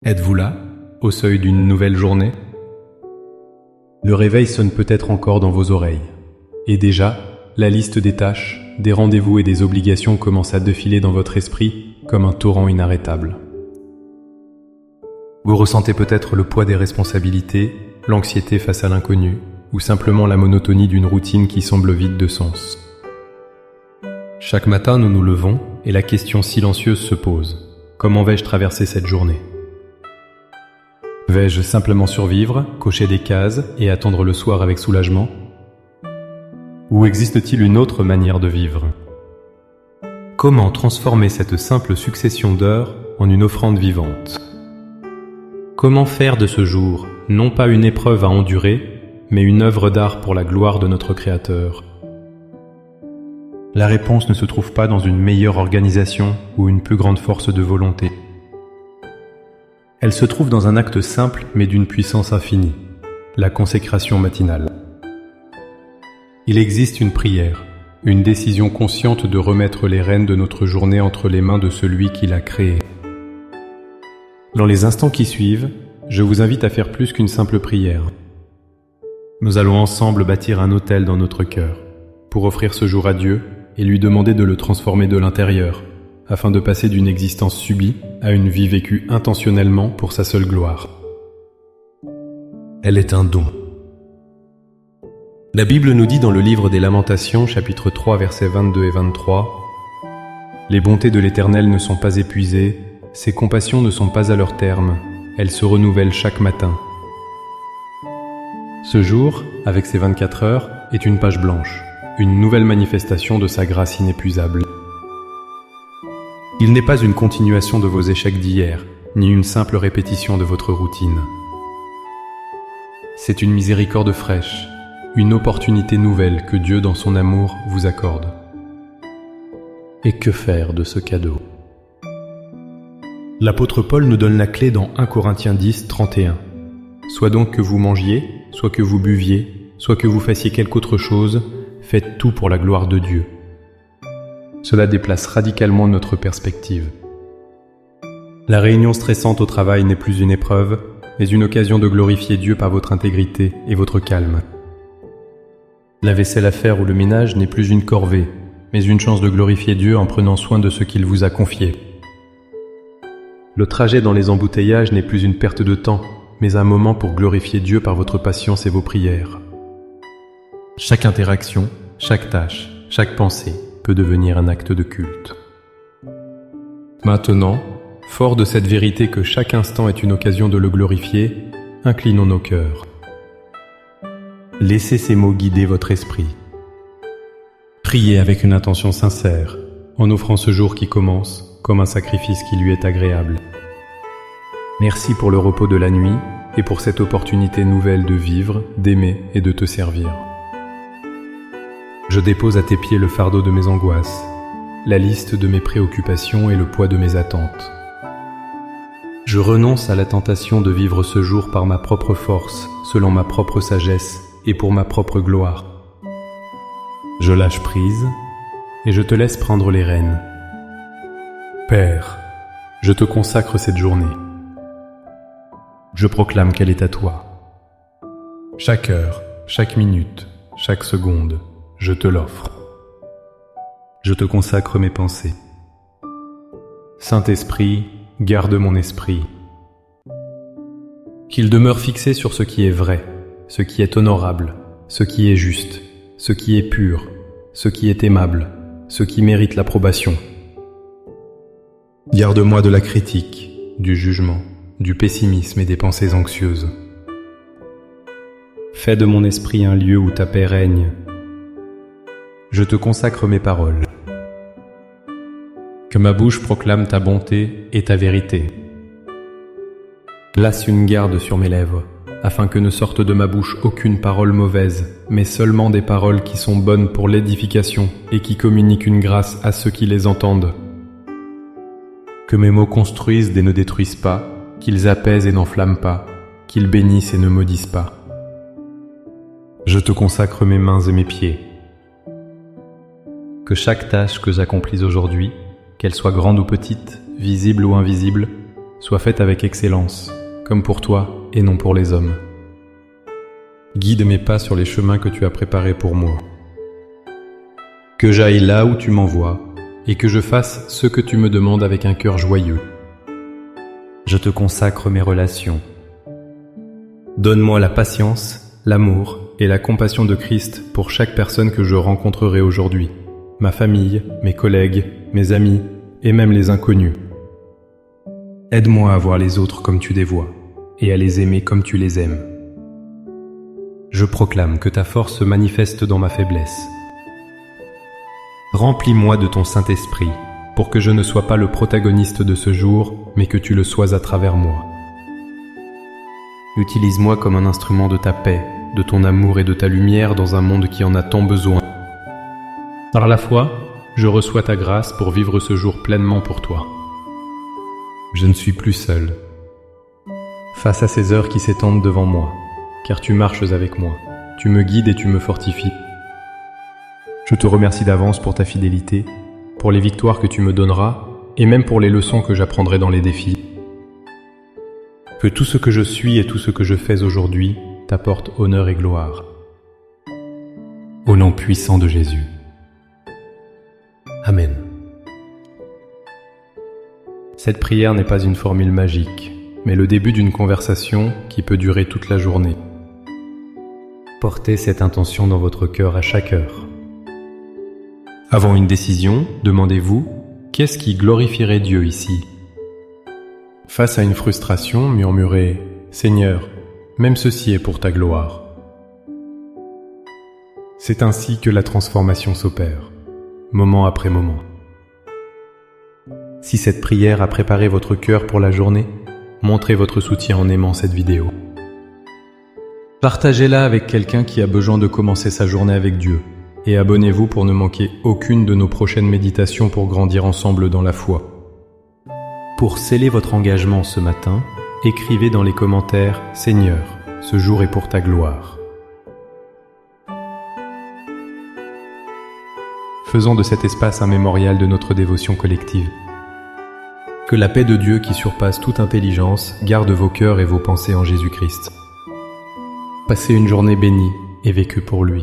Êtes-vous là, au seuil d'une nouvelle journée? Le réveil sonne peut-être encore dans vos oreilles. Et déjà, la liste des tâches, des rendez-vous et des obligations commence à défiler dans votre esprit comme un torrent inarrêtable. Vous ressentez peut-être le poids des responsabilités, l'anxiété face à l'inconnu, ou simplement la monotonie d'une routine qui semble vide de sens. Chaque matin, nous nous levons et la question silencieuse se pose. Comment vais-je traverser cette journée? Vais-je simplement survivre, cocher des cases et attendre le soir avec soulagement? Ou existe-t-il une autre manière de vivre? Comment transformer cette simple succession d'heures en une offrande vivante? Comment faire de ce jour, non pas une épreuve à endurer, mais une œuvre d'art pour la gloire de notre Créateur? La réponse ne se trouve pas dans une meilleure organisation ou une plus grande force de volonté. Elle se trouve dans un acte simple mais d'une puissance infinie, la consécration matinale. Il existe une prière, une décision consciente de remettre les rênes de notre journée entre les mains de celui qui l'a créée. Dans les instants qui suivent, je vous invite à faire plus qu'une simple prière. Nous allons ensemble bâtir un autel dans notre cœur, pour offrir ce jour à Dieu et lui demander de le transformer de l'intérieur, afin de passer d'une existence subie à une vie vécue intentionnellement pour sa seule gloire. Elle est un don. La Bible nous dit dans le livre des Lamentations, chapitre 3, versets 22 et 23, « Les bontés de l'Éternel ne sont pas épuisées, ses compassions ne sont pas à leur terme, elles se renouvellent chaque matin. » Ce jour, avec ses 24 heures, est une page blanche, une nouvelle manifestation de sa grâce inépuisable. Il n'est pas une continuation de vos échecs d'hier, ni une simple répétition de votre routine. C'est une miséricorde fraîche, une opportunité nouvelle que Dieu dans son amour vous accorde. Et que faire de ce cadeau? L'apôtre Paul nous donne la clé dans 1 Corinthiens 10, 31. Soit donc que vous mangiez, soit que vous buviez, soit que vous fassiez quelque autre chose, faites tout pour la gloire de Dieu. Cela déplace radicalement notre perspective. La réunion stressante au travail n'est plus une épreuve, mais une occasion de glorifier Dieu par votre intégrité et votre calme. La vaisselle à faire ou le ménage n'est plus une corvée, mais une chance de glorifier Dieu en prenant soin de ce qu'il vous a confié. Le trajet dans les embouteillages n'est plus une perte de temps, mais un moment pour glorifier Dieu par votre patience et vos prières. Chaque interaction, chaque tâche, chaque pensée peut devenir un acte de culte. Maintenant, fort de cette vérité que chaque instant est une occasion de le glorifier, inclinons nos cœurs. Laissez ces mots guider votre esprit. Priez avec une intention sincère, en offrant ce jour qui commence comme un sacrifice qui lui est agréable. Merci pour le repos de la nuit et pour cette opportunité nouvelle de vivre, d'aimer et de te servir. Je dépose à tes pieds le fardeau de mes angoisses, la liste de mes préoccupations et le poids de mes attentes. Je renonce à la tentation de vivre ce jour par ma propre force, selon ma propre sagesse et pour ma propre gloire. Je lâche prise et je te laisse prendre les rênes. Père, je te consacre cette journée. Je proclame qu'elle est à toi. Chaque heure, chaque minute, chaque seconde, je te l'offre. Je te consacre mes pensées. Saint-Esprit, garde mon esprit. Qu'il demeure fixé sur ce qui est vrai, ce qui est honorable, ce qui est juste, ce qui est pur, ce qui est aimable, ce qui mérite l'approbation. Garde-moi de la critique, du jugement, du pessimisme et des pensées anxieuses. Fais de mon esprit un lieu où ta paix règne. Je te consacre mes paroles. Que ma bouche proclame ta bonté et ta vérité. Place une garde sur mes lèvres, afin que ne sorte de ma bouche aucune parole mauvaise, mais seulement des paroles qui sont bonnes pour l'édification et qui communiquent une grâce à ceux qui les entendent. Que mes mots construisent et ne détruisent pas, qu'ils apaisent et n'enflamment pas, qu'ils bénissent et ne maudissent pas. Je te consacre mes mains et mes pieds. Que chaque tâche que j'accomplis aujourd'hui, qu'elle soit grande ou petite, visible ou invisible, soit faite avec excellence, comme pour toi et non pour les hommes. Guide mes pas sur les chemins que tu as préparés pour moi. Que j'aille là où tu m'envoies, et que je fasse ce que tu me demandes avec un cœur joyeux. Je te consacre mes relations. Donne-moi la patience, l'amour et la compassion de Christ pour chaque personne que je rencontrerai aujourd'hui, ma famille, mes collègues, mes amis et même les inconnus. Aide-moi à voir les autres comme tu les vois et à les aimer comme tu les aimes. Je proclame que ta force se manifeste dans ma faiblesse. Remplis-moi de ton Saint-Esprit pour que je ne sois pas le protagoniste de ce jour, mais que tu le sois à travers moi. Utilise-moi comme un instrument de ta paix, de ton amour et de ta lumière dans un monde qui en a tant besoin. Par la foi, je reçois ta grâce pour vivre ce jour pleinement pour toi. Je ne suis plus seul. Face à ces heures qui s'étendent devant moi, car tu marches avec moi, tu me guides et tu me fortifies. Je te remercie d'avance pour ta fidélité, pour les victoires que tu me donneras, et même pour les leçons que j'apprendrai dans les défis. Que tout ce que je suis et tout ce que je fais aujourd'hui t'apporte honneur et gloire. Au nom puissant de Jésus. Amen. Cette prière n'est pas une formule magique, mais le début d'une conversation qui peut durer toute la journée. Portez cette intention dans votre cœur à chaque heure. Avant une décision, demandez-vous « Qu'est-ce qui glorifierait Dieu ici ?» Face à une frustration, murmurez « Seigneur, même ceci est pour ta gloire. » C'est ainsi que la transformation s'opère, moment après moment. Si cette prière a préparé votre cœur pour la journée, montrez votre soutien en aimant cette vidéo. Partagez-la avec quelqu'un qui a besoin de commencer sa journée avec Dieu. Et abonnez-vous pour ne manquer aucune de nos prochaines méditations pour grandir ensemble dans la foi. Pour sceller votre engagement ce matin, écrivez dans les commentaires « Seigneur, ce jour est pour ta gloire ». Faisons de cet espace un mémorial de notre dévotion collective. Que la paix de Dieu qui surpasse toute intelligence garde vos cœurs et vos pensées en Jésus-Christ. Passez une journée bénie et vécue pour lui.